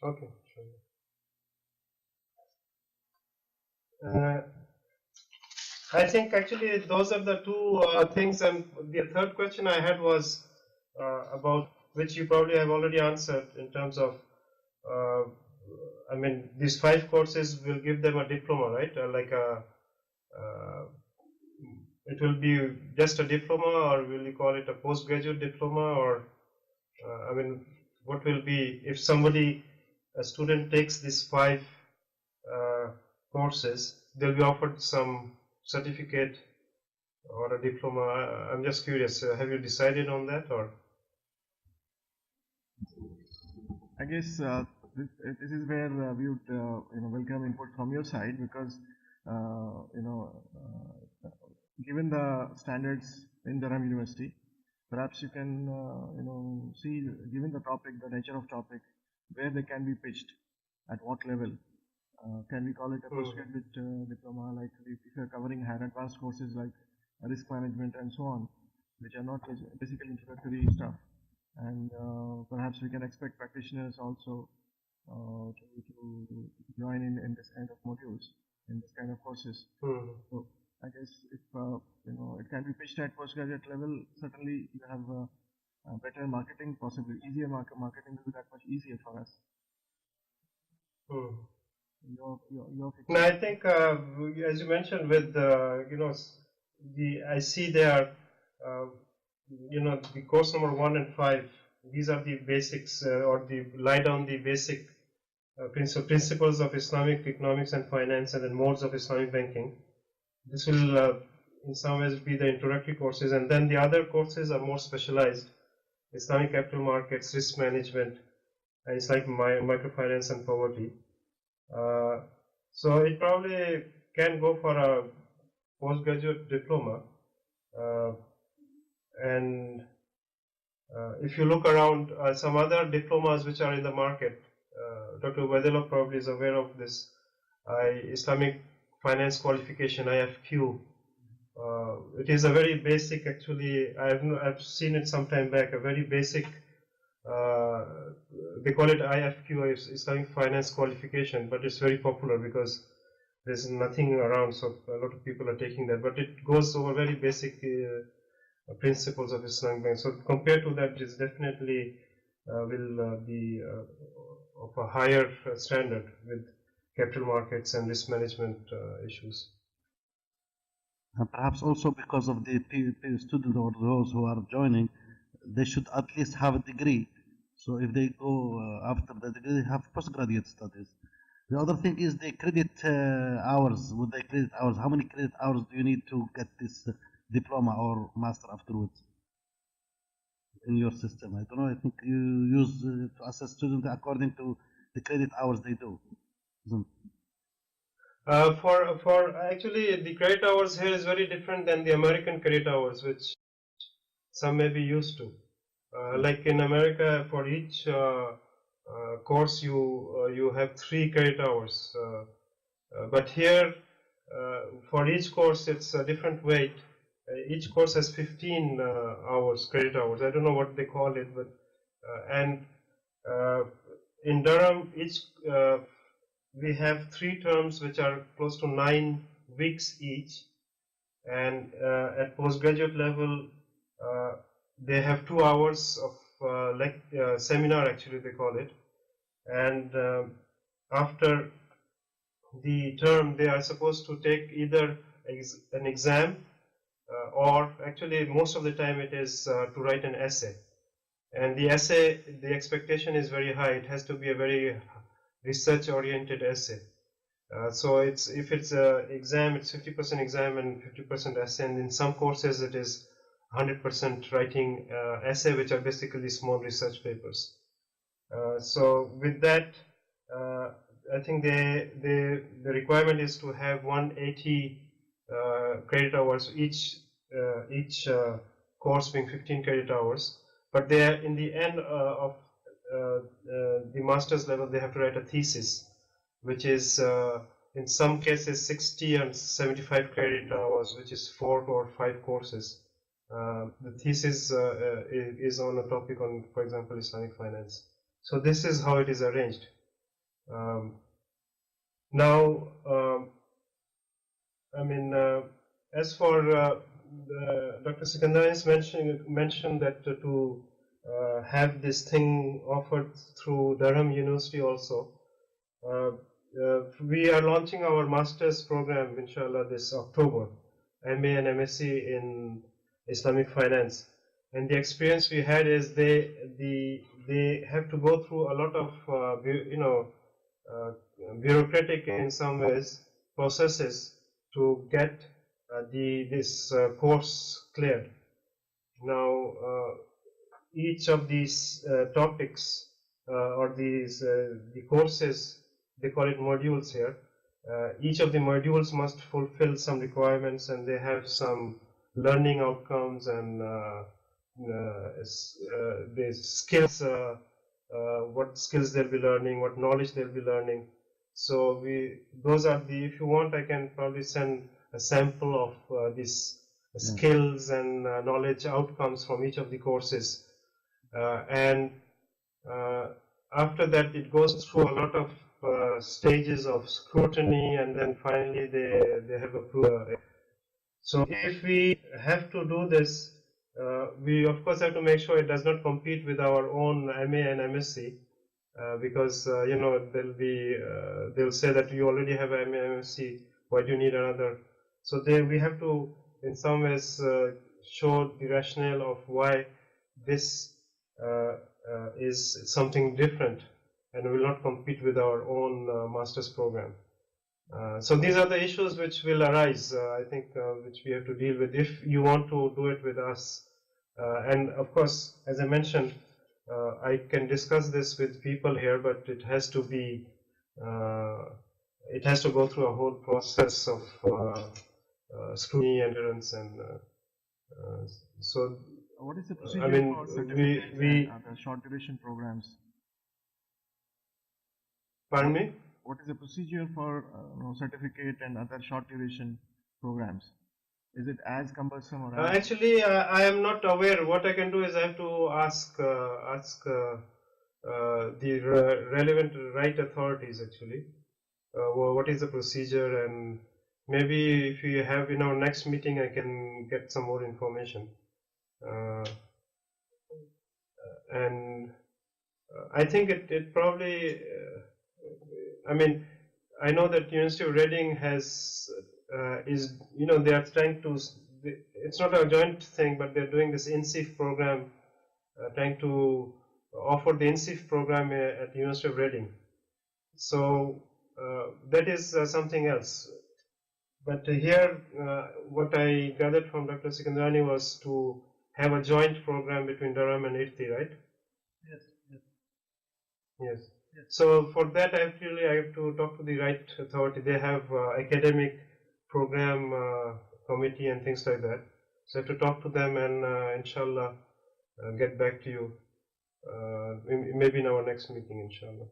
Okay. Sure. I think actually those are the two things, and the third question I had was about which you probably have already answered in terms of, uh, I mean, these 5 courses will give them a diploma, right? Uh, it will be just a diploma, or will you call it a postgraduate diploma, or I mean, what will be if somebody, a student takes these 5 courses, they'll be offered some certificate or a diploma. I'm just curious. Have you decided on that, or? I guess this is where we would welcome input from your side, because given the standards in Durham University, perhaps you can see, given the topic, the nature of topic, where they can be pitched, at what level. Can we call it a postgraduate diploma, like if you're covering higher advanced courses like risk management and so on, which are not basically introductory stuff, and perhaps we can expect practitioners also to join in this kind of modules, in this kind of courses. So I guess if it can be pitched at postgraduate level, certainly you have better marketing, possibly easier marketing will be that much easier for us. No, I think as you mentioned with I see there, the course number 1 and 5. These are the basics, or the lie down the basic principles of Islamic economics and finance, and then modes of Islamic banking. This will in some ways be the introductory courses, and then the other courses are more specialized: Islamic capital markets, risk management, and Islamic microfinance and poverty. So it probably can go for a postgraduate diploma. And if you look around, some other diplomas which are in the market, Dr. Ubaidullah probably is aware of this, Islamic Finance Qualification, IFQ. It is a very basic, actually, I've seen it some time back, a very basic, they call it IFQ, Islamic Finance Qualification, but it's very popular because there's nothing around, so a lot of people are taking that, but it goes over very basic principles of Islamic banking. So compared to that, it's definitely will be of a higher standard with capital markets and risk management issues. And perhaps also because of the students or those who are joining, they should at least have a degree. So if they go after the degree, they have postgraduate studies. The other thing is the credit hours. With the credit hours, how many credit hours do you need to get this diploma or master afterwards in your system? I don't know. I think you use to assess students according to the credit hours they do. For actually, the credit hours here is very different than the American credit hours, which some may be used to. Like in America, for each course you have 3 credit hours, but here for each course it's a different weight. Each course has 15 hours, credit hours. I don't know what they call it, but and in Durham, each we have 3 terms which are close to 9 weeks each, and at postgraduate level they have 2 hours of seminar, actually they call it, and after the term they are supposed to take either an exam, or actually most of the time it is to write an essay. And the essay, the expectation is very high. It has to be a very research oriented essay. So if it's an exam, it's 50% exam and 50% essay, and in some courses it is 100% writing essay, which are basically small research papers. So with that, I think the requirement is to have 180 credit hours, each course being 15 credit hours. But they are, in the end of the master's level, they have to write a thesis, which is in some cases 60 and 75 credit hours, which is 4 or 5 courses. The thesis is on a topic on, for example, Islamic finance. So this is how it is arranged. Um, now, I mean, as for Dr. Sikandari's mentioned that to have this thing offered through Durham University also. We are launching our master's program, inshallah, this October, MA and MSc in Islamic finance. And the experience we had is they have to go through a lot of bureaucratic in some ways processes to get this course cleared. Now, each of these topics or the courses, they call it modules here. Each of the modules must fulfill some requirements, and they have some learning outcomes and the skills, what skills they'll be learning, what knowledge they'll be learning. So those are if you want, I can probably send a sample of these skills and knowledge outcomes from each of the courses. And after that, it goes through a lot of stages of scrutiny, and then finally they have approved. So if we have to do this, we of course have to make sure it does not compete with our own MA and MSc, because they'll say that you already have MA and MSc, why do you need another? So we have to in some ways show the rationale of why this is something different and will not compete with our own master's program. So these are the issues which will arise, I think, which we have to deal with if you want to do it with us. And of course, as I mentioned, I can discuss this with people here, but it has to be, it has to go through a whole process of scrutiny, endurance, and so. What is the procedure for certificates and other short duration programs? Pardon me? What is the procedure for certificate and other short duration programs? Is it as cumbersome or as actually, I am not aware. What I can do is I have to ask the relevant right authorities actually. What is the procedure, and maybe if you have in our next meeting, I can get some more information. And I think it probably. I mean, I know that University of Reading has they are trying to. It's not a joint thing, but they're doing this INSIF program, trying to offer the INSIF program at the University of Reading. So that is something else. But here, what I gathered from Dr. Sikandani was to have a joint program between Durham and IRTI, right? Yes, yes. Yes. So for that, I have to talk to the right authority. They have academic program committee and things like that. So I have to talk to them and inshallah get back to you maybe in our next meeting, inshallah.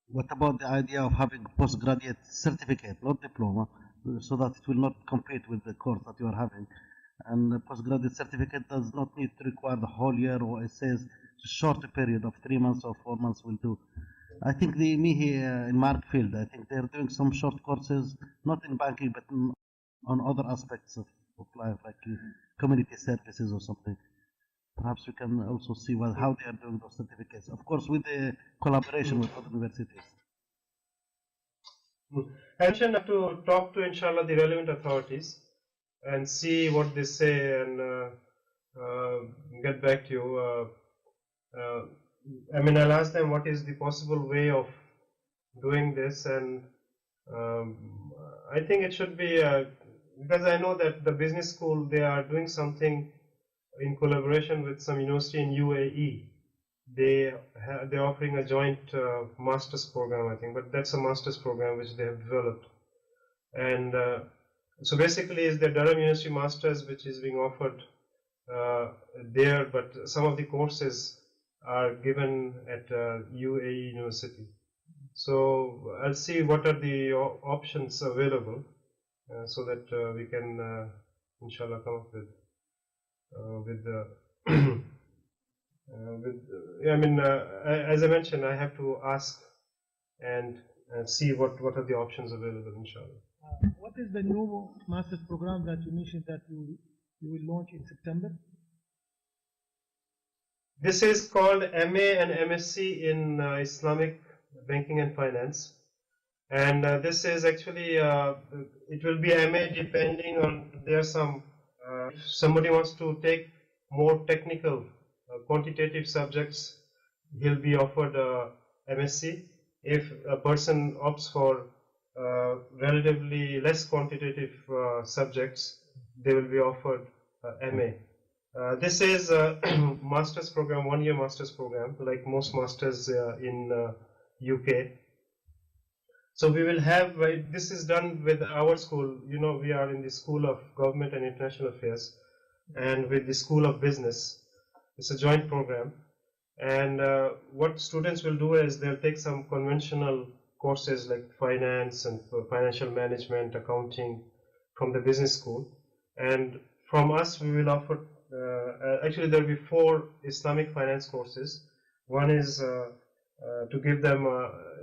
What about the idea of having postgraduate certificate, not diploma, so that it will not compete with the course that you are having? And the postgraduate certificate does not need to require the whole year, or it says a short period of 3 months or 4 months will do. I think here in Markfield, I think they're doing some short courses, not in banking, but on other aspects of life, like community services or something. Perhaps we can also see how they are doing those certificates. Of course, with the collaboration with other universities. I have to talk to, inshallah, the relevant authorities and see what they say and get back to you. I mean, I'll ask them what is the possible way of doing this, and I think it should be because I know that the business school, they are doing something in collaboration with some university in UAE. They're offering a joint master's program, I think, but that's a master's program which they have developed. And so basically it's the Durham University Masters which is being offered there, but some of the courses are given at UAE University. So I'll see what are the options available so that we can inshallah come up with the. I mean, as I mentioned, I have to ask the relevant authorities. And see what they say, and we'll take it from there. Okay. Inshallah. I mean, as I mentioned, I have to ask and see what are the options available, inshallah. What is the new master's program that you mentioned that you will launch in September? This is called MA and MSc in Islamic Banking and Finance. And this is actually, it will be MA depending on, there are some, if somebody wants to take more technical, quantitative subjects, he'll be offered MSc. If a person opts for relatively less quantitative subjects, they will be offered MA. This is a master's program, 1-year master's program, like most masters in UK. So we will have, this is done with our school, we are in the School of Government and International Affairs, and with the School of Business. It's a joint program. And what students will do is they'll take some conventional courses like finance and financial management, accounting from the business school. And from us, we will offer, actually there will be 4 Islamic finance courses. One is to give them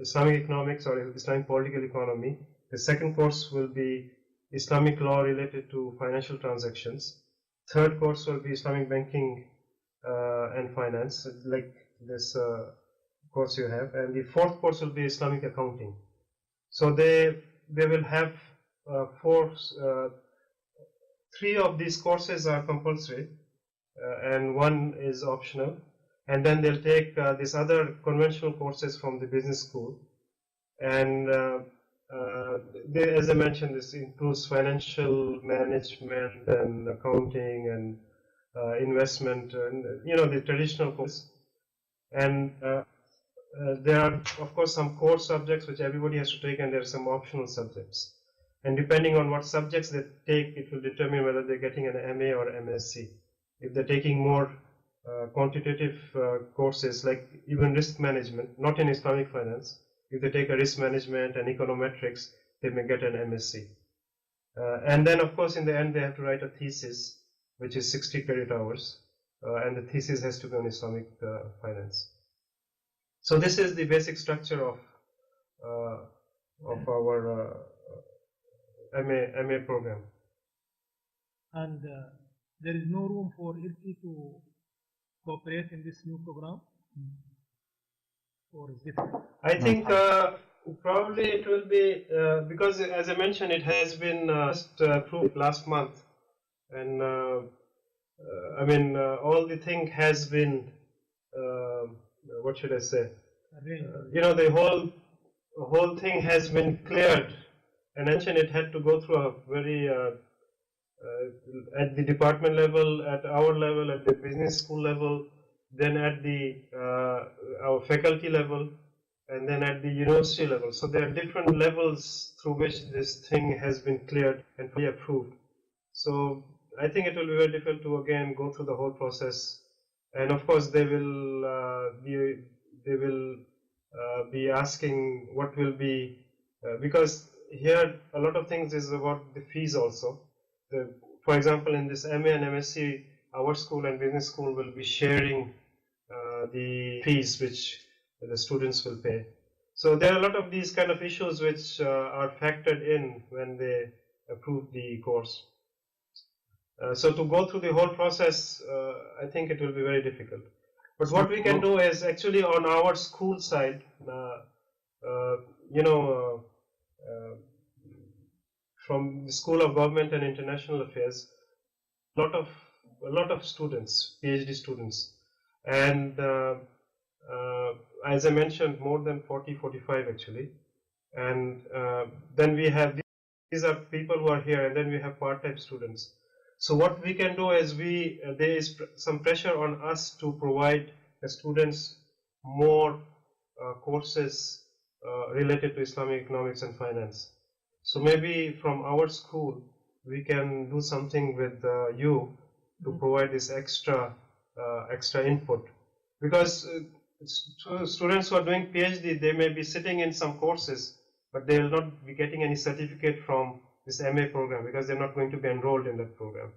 Islamic economics or Islamic political economy. The second course will be Islamic law related to financial transactions. Third course will be Islamic banking and finance, like this course you have, and the fourth course will be Islamic accounting. So they will have 3 of these courses are compulsory and 1 is optional, and then they'll take these other conventional courses from the business school, and as I mentioned, this includes financial management and accounting and investment, and the traditional courses. And there are, of course, some core subjects which everybody has to take, and there are some optional subjects. And depending on what subjects they take, it will determine whether they're getting an MA or MSc. If they're taking more quantitative courses, like even risk management, not in Islamic finance, if they take a risk management and econometrics, they may get an MSc. And then, of course, in the end, they have to write a thesis, which is 60 credit hours, and the thesis has to be on Islamic finance. So this is the basic structure of our MA program. And there is no room for IRTI to cooperate in this new program? Or is different? I think probably it will be, because as I mentioned, it has been just approved last month. And I mean, all the thing has been, what should I say? The whole thing has been cleared. And mentioned it had to go through a very, at the department level, at our level, at the business school level, then at the our faculty level, and then at the university level. So there are different levels through which this thing has been cleared and fully approved. So I think it will be very difficult to again go through the whole process. And of course, they will be asking what will be, because here a lot of things is about the fees also. For example, in this MA and MSc, our school and business school will be sharing the fees which the students will pay. So there are a lot of these kind of issues which are factored in when they approve the course. So to go through the whole process, I think it will be very difficult. But what we can do is actually on our school side, from the School of Government and International Affairs, a lot of students, PhD students, and as I mentioned, more than 40-45 actually. And then we have, these are people who are here, and then we have part-time students. So what we can do is there is some pressure on us to provide the students more courses related to Islamic economics and finance. So maybe from our school we can do something with you to provide this extra input, because students who are doing PhD, they may be sitting in some courses, but they will not be getting any certificate from this MA program because they're not going to be enrolled in that program.